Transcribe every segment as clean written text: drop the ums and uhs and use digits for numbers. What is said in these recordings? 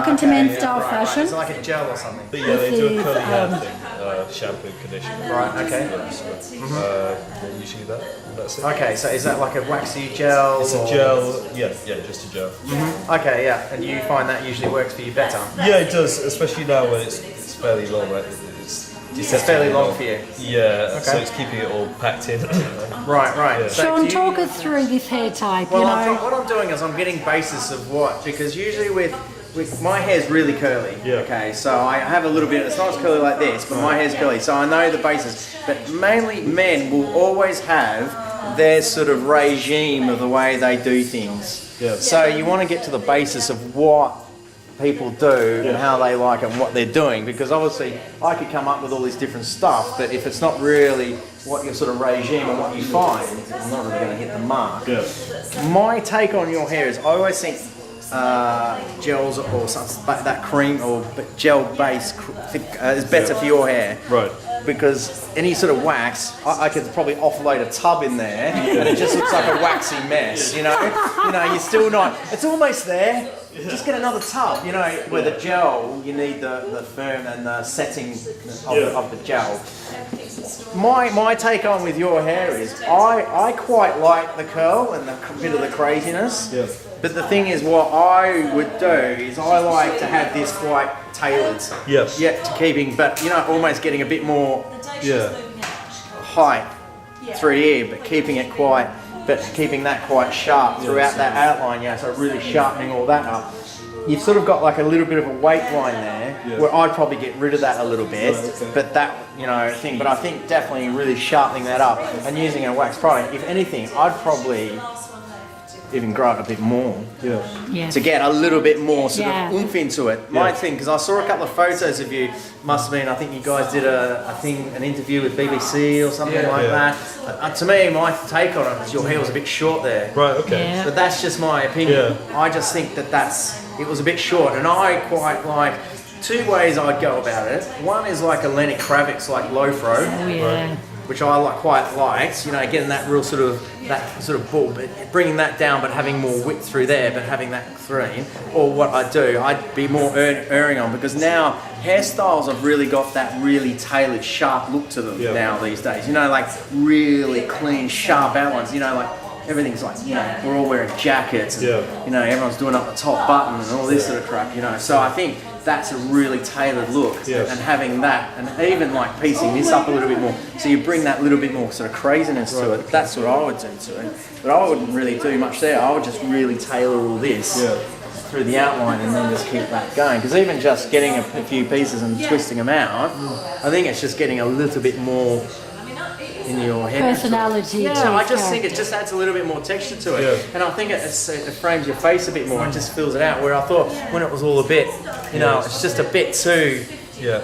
Welcome to Men's Style Fashion. It's like a gel or something. But yeah, they This do a is, curly hair thing, shampoo, conditioner. Right, okay. Yeah, so, usually that's it. Okay, so is that like a waxy gel? It's a or- gel, yeah, just a gel. Okay, yeah, and you find that usually works for you better? Yeah, it does, especially now when it's fairly long, right? It's fairly long for you. Yeah, so Okay. it's keeping it all packed in. Right. Yeah. So Sean, do you- talk us through this hair type, Well, you know. what I'm doing is I'm getting basis of what, because usually with my hair's really curly. Yeah. Okay, so I have a little bit. It's not as curly like this, but my hair's curly, so I know the basis. But mainly, men will always have their sort of regime of the way they do things. Yeah. So you want to get to the basis of what people do and how they like it and what they're doing, because obviously I could come up with all this different stuff, but if it's not really what your sort of regime and what you find, I'm not really going to hit the mark. Yeah. My take on your hair is I always think gels or something, that cream or gel base is better for your hair. Right. Because any sort of wax, I could probably offload a tub in there and it just looks like a waxy mess, you know? You're still not, it's almost there. Just get another tub, where the gel, you need the firm and the setting of the gel. My take on with your hair is I quite like the curl and the bit of the craziness. Yeah. But the thing is, what I would do is I like to have this quite tailored. Yes. Yet to keeping, but almost getting a bit more Yeah. height through here, but keeping that quite sharp throughout that outline. Yeah, so really sharpening all that up. You've sort of got like a little bit of a weight line there, where I'd probably get rid of that a little bit, but that thing. But I think definitely really sharpening that up and using a wax product. If anything, I'd probably even grow it a bit more. Yeah. Yes. To get a little bit more sort Yeah. of oomph into it. My thing, because I saw a couple of photos of you, must have been, I think you guys did an interview with BBC or something like Yeah. that. To me, my take on it is your hair was a bit short there. Right, okay. Yeah. But that's just my opinion. Yeah. I just think it was a bit short, and I quite like two ways I'd go about it. One is like a Lenny Kravitz, like low fro. Oh, yeah. Which I quite liked, getting that real sort of bull, but bringing that down, but having more width through there, but having that green. Or what I'd be more erring on, because now hairstyles have really got that really tailored, sharp look to them now these days. Like really clean, sharp outlines. Like everything's like, we're all wearing jackets, and everyone's doing up the top button and all this sort of crap. So I think that's a really tailored look, and having that, and even like piecing this up a little bit more, so you bring that little bit more sort of craziness to it. That's what I would do to it, but I wouldn't really do much there. I would just really tailor all this through the outline, and then just keep that going. Because even just getting a few pieces and twisting them out, I think it's just getting a little bit more in your head. Personality. Yeah, to I his just think character. it just adds a little bit more texture to it. Yeah. And I think it frames your face a bit more. It just fills it out. Where I thought when it was all a bit, it's just a bit too, Yeah.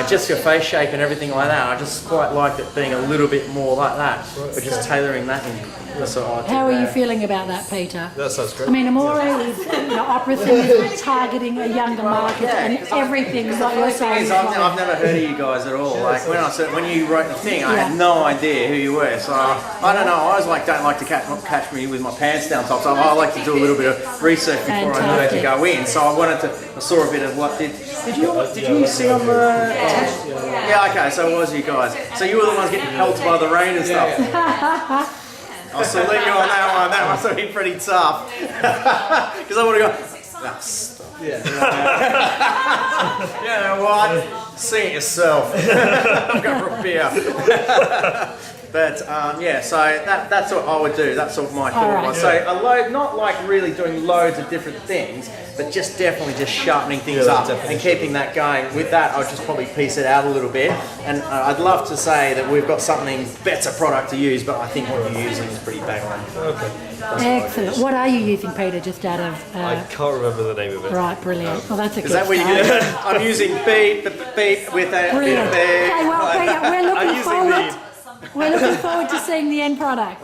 just your face shape and everything like that. I just quite liked it being a little bit more like that. But just tailoring that in. That's what I did How are you there. feeling about that, Peter? That sounds great. I mean, Amore is, opera singers targeting a younger market, and everything is what you're saying. is I've like- never heard of you guys at all. Like when you wrote the thing, I had no idea who you were. So I don't know. I always don't like to catch me with my pants down top. So I like to do a little bit of research before I know where to go in. So I saw a bit of what did you see on the? Yeah. Okay. So it was you guys. So you were the ones getting pelted by the rain and stuff. I'll salute you on that one. That must have been pretty tough. Because I would have gone, stop. You know what? See it yourself. I'm going for a beer. But so that's what I would do. That's what my thought was. So a load, not like really doing loads of different things, but just definitely just sharpening things up and keeping that going. With that, I'll just probably piece it out a little bit. And I'd love to say that we've got something better product to use, but I think what you're using is pretty bang on. Okay. Excellent. What are you using, Peter? Just out of I can't remember the name of it. right, brilliant. Well, that's a good Is that what start. you're using? I'm using beep with a Brilliant. beep. Okay, well, Peter, we're I'm looking using forward. We're looking forward to seeing the end product.